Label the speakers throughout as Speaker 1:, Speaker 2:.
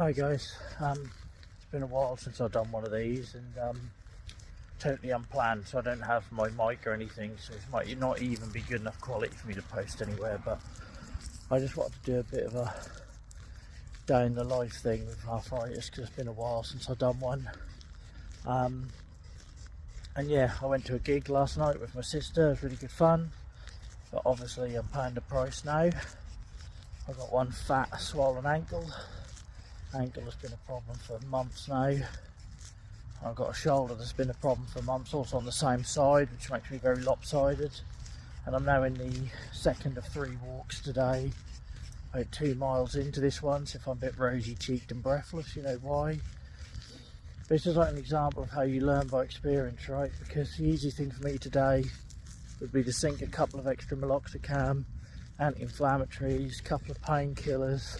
Speaker 1: Hi guys, it's been a while since I've done one of these and totally unplanned, so I don't have my mic or anything, so it might not even be good enough quality for me to post anywhere, but I just wanted to do a bit of a day in the life thing with arthritis because it's been a while since I've done one. And yeah, I went to a gig last night with my sister. It was really good fun, but obviously I'm paying the price now. I've got one fat swollen ankle has been a problem for months now. I've got a shoulder that's been a problem for months, also on the same side, which makes me very lopsided. And I'm now in the second of 3 walks today, about 2 miles into this one, so if I'm a bit rosy cheeked and breathless, you know why. But it's just like an example of how you learn by experience, right? Because the easy thing for me today would be to sink a couple of extra meloxicam, anti-inflammatories, a couple of painkillers,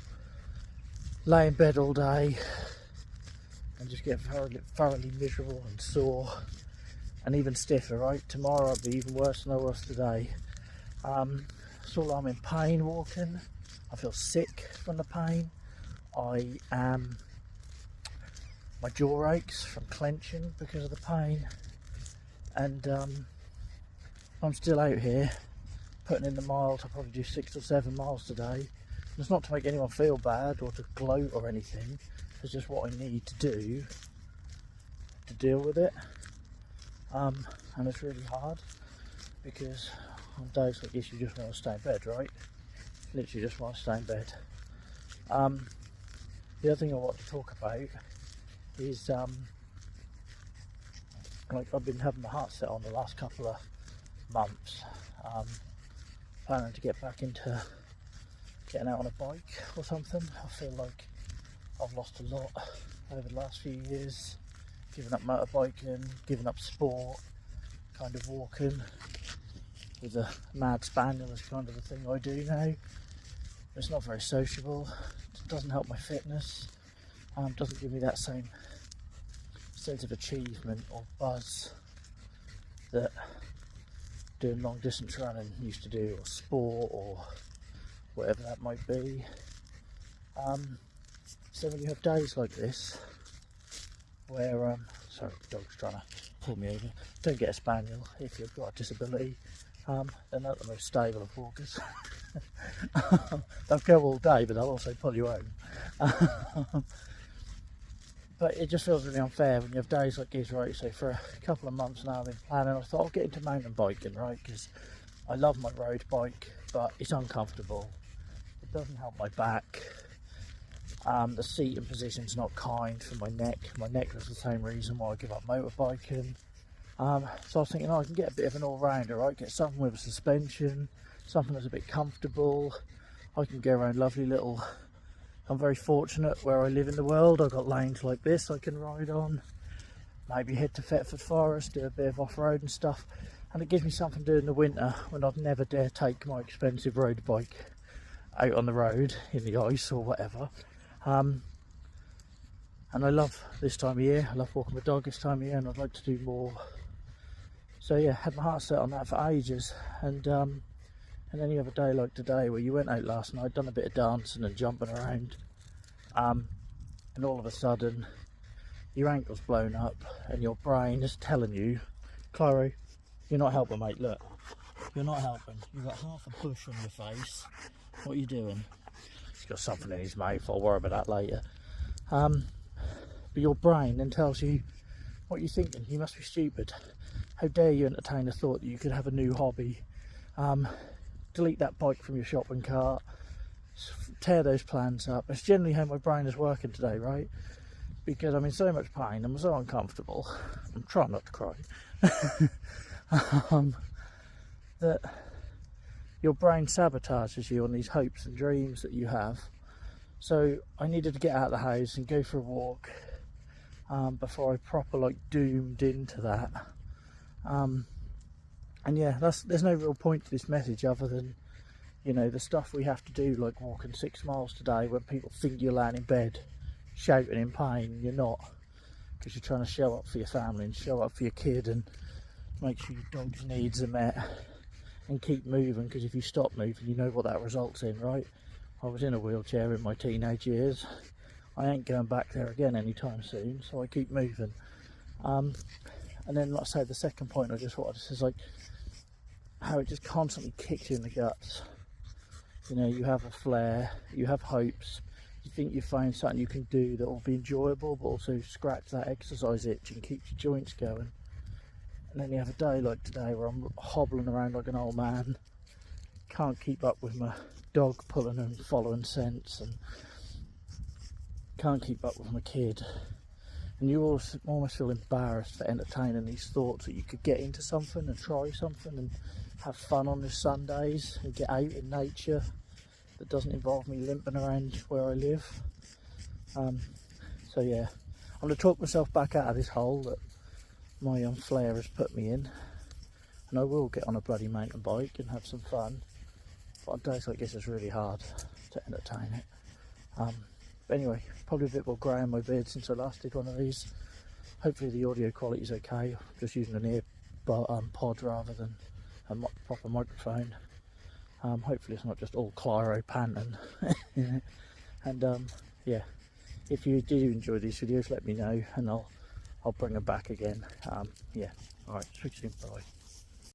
Speaker 1: lay in bed all day and just get thoroughly miserable and sore and even stiffer, right? Tomorrow I'll be even worse than I was today. So I'm in pain walking. I feel sick from the pain. My jaw aches from clenching because of the pain, and I'm still out here putting in the miles. I'll probably do 6 or 7 miles today. It's not to make anyone feel bad or to gloat or anything. It's just what I need to do to deal with it. And it's really hard because on days like this you just want to stay in bed, right? Literally just want to stay in bed. The other thing I want to talk about is like I've been having my heart set on the last couple of months. Planning to get back into getting out on a bike or something. I feel like I've lost a lot over the last few years, giving up motorbiking, giving up sport, kind of walking with a mad spaniel is kind of the thing I do now. It's not very sociable, it doesn't help my fitness, doesn't give me that same sense of achievement or buzz that doing long distance running used to do, or sport, or whatever that might be. So when you have days like this where sorry, the dog's trying to pull me over. Don't get a spaniel if you've got a disability. They're not the most stable of walkers. They'll go all day, but they'll also pull you home. But it just feels really unfair when you have days like this, right? So for a couple of months now I've been planning, I thought I'll get into mountain biking, right? Because I love my road bike, but it's uncomfortable. It doesn't help my back. The seating position's not kind for my neck. My neck was the same reason why I give up motorbiking. So I was thinking, I can get a bit of an all-rounder, right? Get something with a suspension, something that's a bit comfortable. I can go around lovely little... I'm very fortunate where I live in the world. I've got lanes like this I can ride on. Maybe head to Thetford Forest, do a bit of off-road and stuff. And it gives me something to do in the winter when I'd never dare take my expensive road bike out on the road in the ice or whatever. And I love this time of year. I love walking my dog this time of year, and I'd like to do more. So yeah, had my heart set on that for ages. And any other day like today, where you went out last night, done a bit of dancing and jumping around, and all of a sudden your ankle's blown up and your brain is telling you, Clyro, you're not helping, mate. Look, you're not helping. You've got half a bush on your face. What are you doing? He's got something in his mouth. I'll worry about that later. But your brain then tells you, what are you thinking? You must be stupid. How dare you entertain the thought that you could have a new hobby? Delete that bike from your shopping cart. Tear those plans up. It's generally how my brain is working today, right? Because I'm in so much pain. I'm so uncomfortable. I'm trying not to cry. That your brain sabotages you on these hopes and dreams that you have. So I needed to get out of the house and go for a walk before I proper doomed into that. And yeah, there's no real point to this message other than, you know, the stuff we have to do, like walking 6 miles today when people think you're laying in bed shouting in pain. You're not, because you're trying to show up for your family and show up for your kid and make sure your dog's needs are met and keep moving, because if you stop moving, you know what that results in, right? I was in a wheelchair in my teenage years. I ain't going back there again anytime soon, so I keep moving. And then, like I say, the second point I just wanted to say is like how it just constantly kicks you in the guts. You know, you have a flare, you have hopes, you think you find something you can do that will be enjoyable, but also scratch that exercise itch and keep your joints going. And then you have a day like today where I'm hobbling around like an old man, can't keep up with my dog pulling and following scents, and can't keep up with my kid. And you almost feel embarrassed for entertaining these thoughts that you could get into something and try something and have fun on the Sundays and get out in nature that doesn't involve me limping around where I live. So yeah, I'm going to talk myself back out of this hole that my flare has put me in, and I will get on a bloody mountain bike and have some fun, but on days like this it's really hard to entertain it. But anyway, probably a bit more grey on my beard since I last did one of these. Hopefully the audio quality is okay. I'm just using an ear pod rather than a proper microphone. Hopefully it's not just all Clyro panting. And yeah, if you do enjoy these videos, let me know and I'll bring them back again. Yeah, alright, speak soon, bye.